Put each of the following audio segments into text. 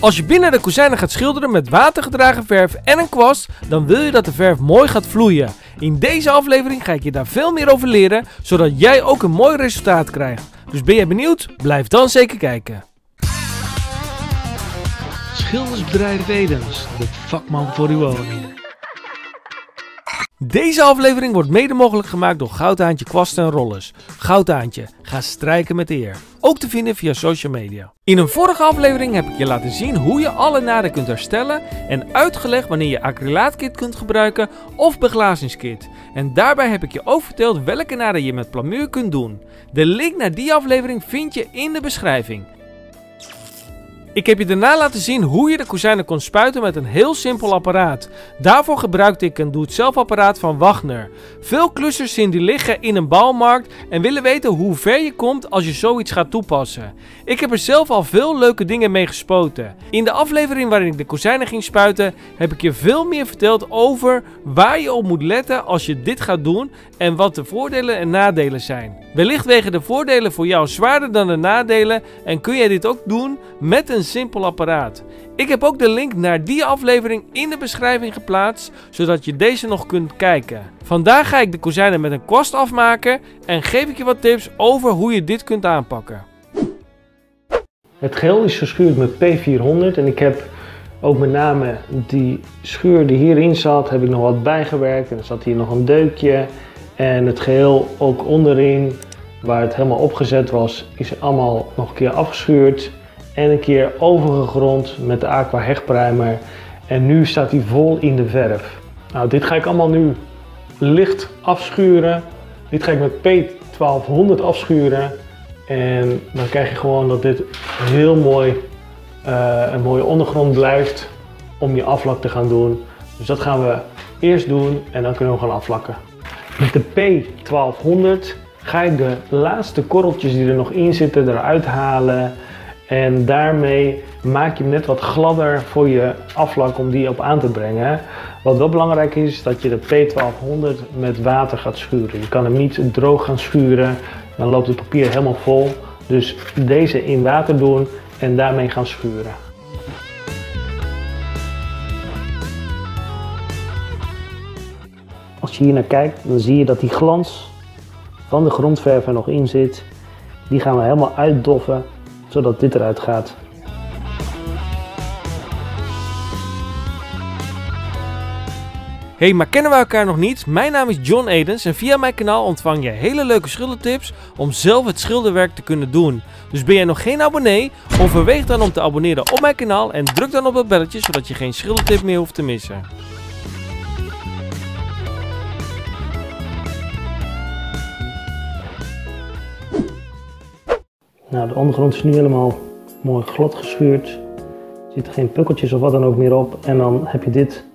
Als je binnen de kozijnen gaat schilderen met watergedragen verf en een kwast, dan wil je dat de verf mooi gaat vloeien. In deze aflevering ga ik je daar veel meer over leren, zodat jij ook een mooi resultaat krijgt. Dus ben je benieuwd? Blijf dan zeker kijken. Schildersbedrijf Edens, de vakman voor uw woning. Deze aflevering wordt mede mogelijk gemaakt door Goudhaantje Kwasten en Rollers. Goudhaantje, ga strijken met eer. Ook te vinden via social media. In een vorige aflevering heb ik je laten zien hoe je alle naden kunt herstellen en uitgelegd wanneer je acrylaatkit kunt gebruiken of beglazingskit. En daarbij heb ik je ook verteld welke naden je met plamuur kunt doen. De link naar die aflevering vind je in de beschrijving. Ik heb je daarna laten zien hoe je de kozijnen kon spuiten met een heel simpel apparaat. Daarvoor gebruikte ik een doe-het-zelf apparaat van Wagner. Veel klussers zien die liggen in een bouwmarkt en willen weten hoe ver je komt als je zoiets gaat toepassen. Ik heb er zelf al veel leuke dingen mee gespoten. In de aflevering waarin ik de kozijnen ging spuiten heb ik je veel meer verteld over waar je op moet letten als je dit gaat doen en wat de voordelen en nadelen zijn. Wellicht wegen de voordelen voor jou zwaarder dan de nadelen en kun je dit ook doen met een simpel apparaat. Ik heb ook de link naar die aflevering in de beschrijving geplaatst, zodat je deze nog kunt kijken. Vandaag ga ik de kozijnen met een kwast afmaken en geef ik je wat tips over hoe je dit kunt aanpakken. Het geheel is geschuurd met P400 en ik heb ook met name die schuur die hierin zat, heb ik nog wat bijgewerkt. En er zat hier nog een deukje en het geheel ook onderin, waar het helemaal opgezet was, is allemaal nog een keer afgeschuurd. En een keer overgegrond met de Aqua hechtprimer. En nu staat hij vol in de verf. Nou, dit ga ik allemaal nu licht afschuren. Dit ga ik met P1200 afschuren. En dan krijg je gewoon dat dit heel mooi een mooie ondergrond blijft om je aflak te gaan doen. Dus dat gaan we eerst doen en dan kunnen we gaan aflakken. Met de P1200 ga ik de laatste korreltjes die er nog in zitten eruit halen. En daarmee maak je hem net wat gladder voor je aflak om die op aan te brengen. Wat wel belangrijk is dat je de P1200 met water gaat schuren. Je kan hem niet droog gaan schuren, dan loopt het papier helemaal vol. Dus deze in water doen en daarmee gaan schuren. Als je hier naar kijkt, dan zie je dat die glans van de grondverf er nog in zit. Die gaan we helemaal uitdoffen, zodat dit eruit gaat. Hey, maar kennen we elkaar nog niet? Mijn naam is John Edens en via mijn kanaal ontvang je hele leuke schildertips om zelf het schilderwerk te kunnen doen. Dus ben jij nog geen abonnee? Overweeg dan om te abonneren op mijn kanaal en druk dan op het belletje zodat je geen schildertip meer hoeft te missen. Nou, de ondergrond is nu helemaal mooi glad geschuurd. Er zitten geen pukkeltjes of wat dan ook meer op. En dan heb je dit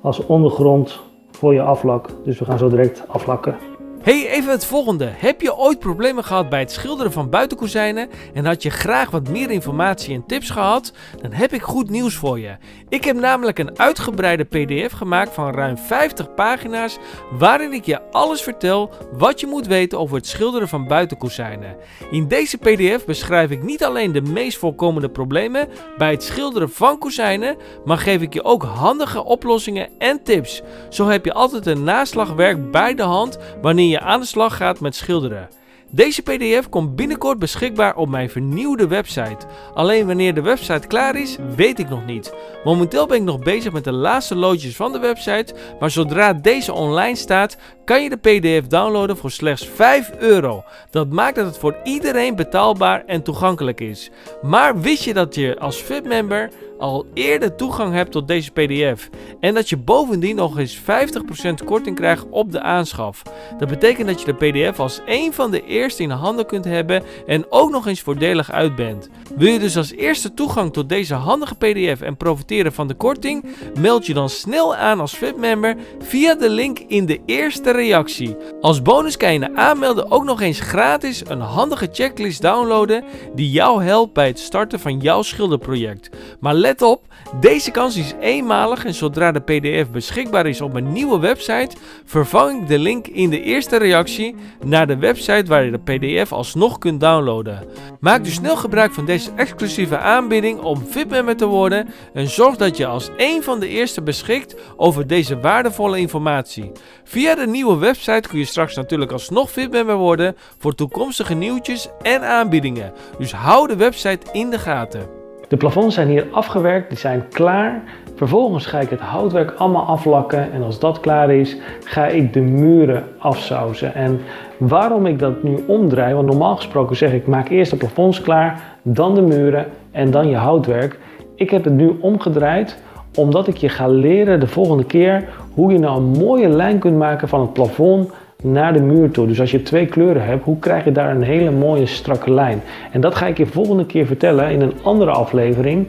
als ondergrond voor je aflak. Dus we gaan zo direct aflakken. Hey, even het volgende. Heb je ooit problemen gehad bij het schilderen van buitenkozijnen en had je graag wat meer informatie en tips gehad? Dan heb ik goed nieuws voor je. Ik heb namelijk een uitgebreide PDF gemaakt van ruim 50 pagina's waarin ik je alles vertel wat je moet weten over het schilderen van buitenkozijnen. In deze PDF beschrijf ik niet alleen de meest voorkomende problemen bij het schilderen van kozijnen, maar geef ik je ook handige oplossingen en tips. Zo heb je altijd een naslagwerk bij de hand wanneer je aan de slag gaat met schilderen. Deze PDF komt binnenkort beschikbaar op mijn vernieuwde website. Alleen wanneer de website klaar is, weet ik nog niet. Momenteel ben ik nog bezig met de laatste loodjes van de website, maar zodra deze online staat, kan je de PDF downloaden voor slechts €5. Dat maakt dat het voor iedereen betaalbaar en toegankelijk is. Maar wist je dat je als VIP-member al eerder toegang hebt tot deze PDF en dat je bovendien nog eens 50% korting krijgt op de aanschaf? Dat betekent dat je de PDF als een van de eerste in handen kunt hebben en ook nog eens voordelig uit bent. Wil je dus als eerste toegang tot deze handige PDF en profiteren van de korting? Meld je dan snel aan als VIP-member via de link in de eerste reactie. Als bonus kan je na aanmelden ook nog eens gratis een handige checklist downloaden die jou helpt bij het starten van jouw schilderproject. Maar let op, deze kans is eenmalig en zodra de PDF beschikbaar is op mijn nieuwe website, vervang ik de link in de eerste reactie naar de website waar je de PDF alsnog kunt downloaden. Maak dus snel gebruik van deze exclusieve aanbieding om VIP-member te worden en zorg dat je als een van de eerste beschikt over deze waardevolle informatie. Via de nieuwe website kun je straks natuurlijk alsnog VIP-member worden voor toekomstige nieuwtjes en aanbiedingen. Dus hou de website in de gaten. De plafonds zijn hier afgewerkt, die zijn klaar. Vervolgens ga ik het houtwerk allemaal aflakken en als dat klaar is, ga ik de muren afsausen. En waarom ik dat nu omdraai, want normaal gesproken zeg ik maak eerst de plafonds klaar, dan de muren en dan je houtwerk. Ik heb het nu omgedraaid omdat ik je ga leren de volgende keer hoe je nou een mooie lijn kunt maken van het plafond naar de muur toe. Dus als je twee kleuren hebt, hoe krijg je daar een hele mooie strakke lijn? En dat ga ik je volgende keer vertellen in een andere aflevering.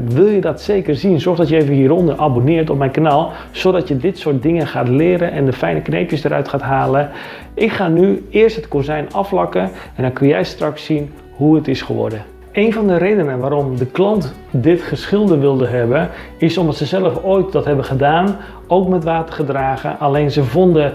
Wil je dat zeker zien? Zorg dat je even hieronder abonneert op mijn kanaal, zodat je dit soort dingen gaat leren en de fijne kneepjes eruit gaat halen. Ik ga nu eerst het kozijn aflakken en dan kun jij straks zien hoe het is geworden. Een van de redenen waarom de klant dit geschilderd wilde hebben, is omdat ze zelf ooit dat hebben gedaan, ook met water gedragen. Alleen ze vonden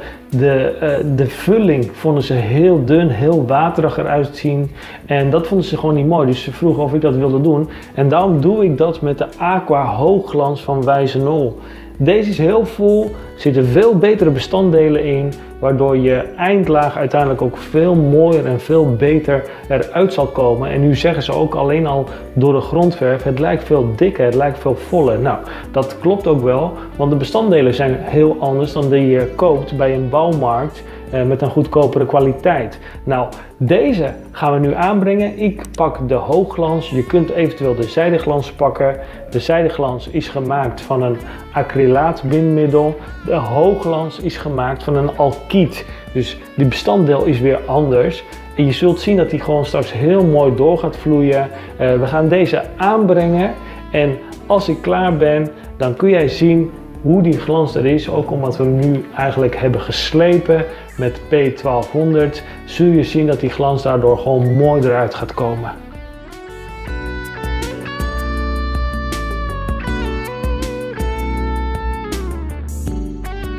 de vulling vonden ze heel dun, heel waterig eruit zien. En dat vonden ze gewoon niet mooi. Dus ze vroegen of ik dat wilde doen. En daarom doe ik dat met de Aqua Hoogglans van Wijzenol. Deze is heel vol, er zitten veel betere bestanddelen in, waardoor je eindlaag uiteindelijk ook veel mooier en veel beter eruit zal komen. En nu zeggen ze ook alleen al door de grondverf, het lijkt veel dikker, het lijkt veel voller. Nou, dat klopt ook wel, want de bestanddelen zijn heel anders dan die je koopt bij een bouwmarkt met een goedkopere kwaliteit. Nou, deze gaan we nu aanbrengen. Ik pak de hoogglans. Je kunt eventueel de zijdeglans pakken. De zijdeglans is gemaakt van een acrylaatbindmiddel. De hoogglans is gemaakt van een alkiet. Dus die bestanddeel is weer anders. En je zult zien dat die gewoon straks heel mooi door gaat vloeien. We gaan deze aanbrengen. En als ik klaar ben, dan kun jij zien hoe die glans er is, ook omdat we hem nu eigenlijk hebben geslepen met P1200, zul je zien dat die glans daardoor gewoon mooi eruit gaat komen.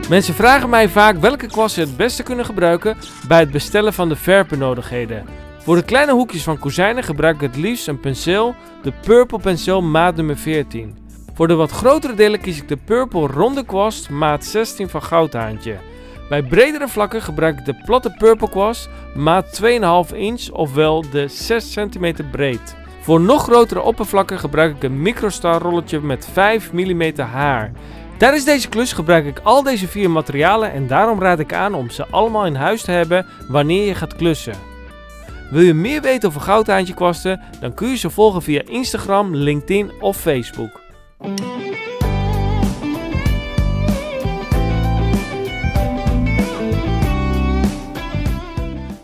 Mensen vragen mij vaak welke kwast ze het beste kunnen gebruiken bij het bestellen van de verfbenodigdheden. Voor de kleine hoekjes van kozijnen gebruik ik het liefst een penseel, de Purple penseel maat nummer 14. Voor de wat grotere delen kies ik de Purple ronde kwast maat 16 van Goudhaantje. Bij bredere vlakken gebruik ik de platte Purple kwast maat 2,5 inch ofwel de 6 cm breed. Voor nog grotere oppervlakken gebruik ik een Microstar rolletje met 5 mm haar. Tijdens deze klus gebruik ik al deze 4 materialen en daarom raad ik aan om ze allemaal in huis te hebben wanneer je gaat klussen. Wil je meer weten over Goudhaantje kwasten, dan kun je ze volgen via Instagram, LinkedIn of Facebook.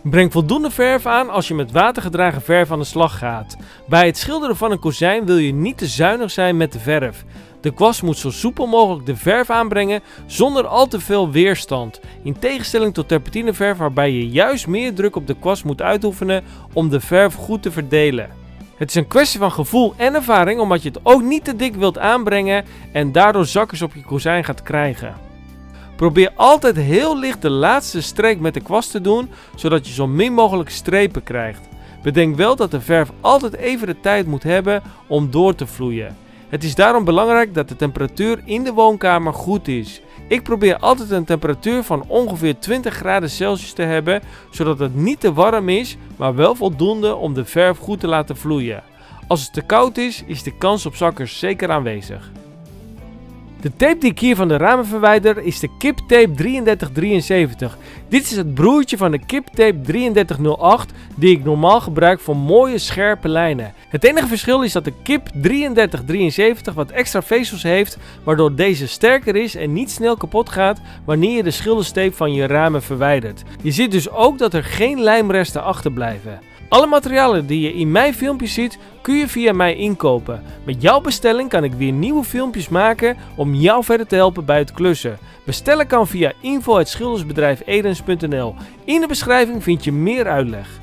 Breng voldoende verf aan als je met watergedragen verf aan de slag gaat. Bij het schilderen van een kozijn wil je niet te zuinig zijn met de verf. De kwast moet zo soepel mogelijk de verf aanbrengen zonder al te veel weerstand. In tegenstelling tot terpentineverf waarbij je juist meer druk op de kwast moet uitoefenen om de verf goed te verdelen. Het is een kwestie van gevoel en ervaring omdat je het ook niet te dik wilt aanbrengen en daardoor zakkers op je kozijn gaat krijgen. Probeer altijd heel licht de laatste streek met de kwast te doen, zodat je zo min mogelijk strepen krijgt. Bedenk wel dat de verf altijd even de tijd moet hebben om door te vloeien. Het is daarom belangrijk dat de temperatuur in de woonkamer goed is. Ik probeer altijd een temperatuur van ongeveer 20 graden Celsius te hebben, zodat het niet te warm is, maar wel voldoende om de verf goed te laten vloeien. Als het te koud is, is de kans op zakkers zeker aanwezig. De tape die ik hier van de ramen verwijder is de Kip Tape 3373. Dit is het broertje van de Kip Tape 3308 die ik normaal gebruik voor mooie scherpe lijnen. Het enige verschil is dat de Kip 3373 wat extra vezels heeft, waardoor deze sterker is en niet snel kapot gaat wanneer je de schilderstape van je ramen verwijdert. Je ziet dus ook dat er geen lijmresten achterblijven. Alle materialen die je in mijn filmpjes ziet, kun je via mij inkopen. Met jouw bestelling kan ik weer nieuwe filmpjes maken om jou verder te helpen bij het klussen. Bestellen kan via info@schildersbedrijfedens.nl. In de beschrijving vind je meer uitleg.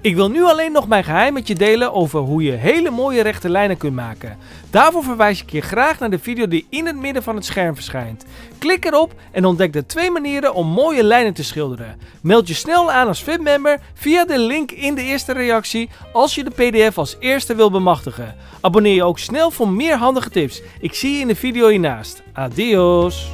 Ik wil nu alleen nog mijn geheim met je delen over hoe je hele mooie rechte lijnen kunt maken. Daarvoor verwijs ik je graag naar de video die in het midden van het scherm verschijnt. Klik erop en ontdek de 2 manieren om mooie lijnen te schilderen. Meld je snel aan als VIP-member via de link in de eerste reactie als je de PDF als eerste wil bemachtigen. Abonneer je ook snel voor meer handige tips. Ik zie je in de video hiernaast. Adios!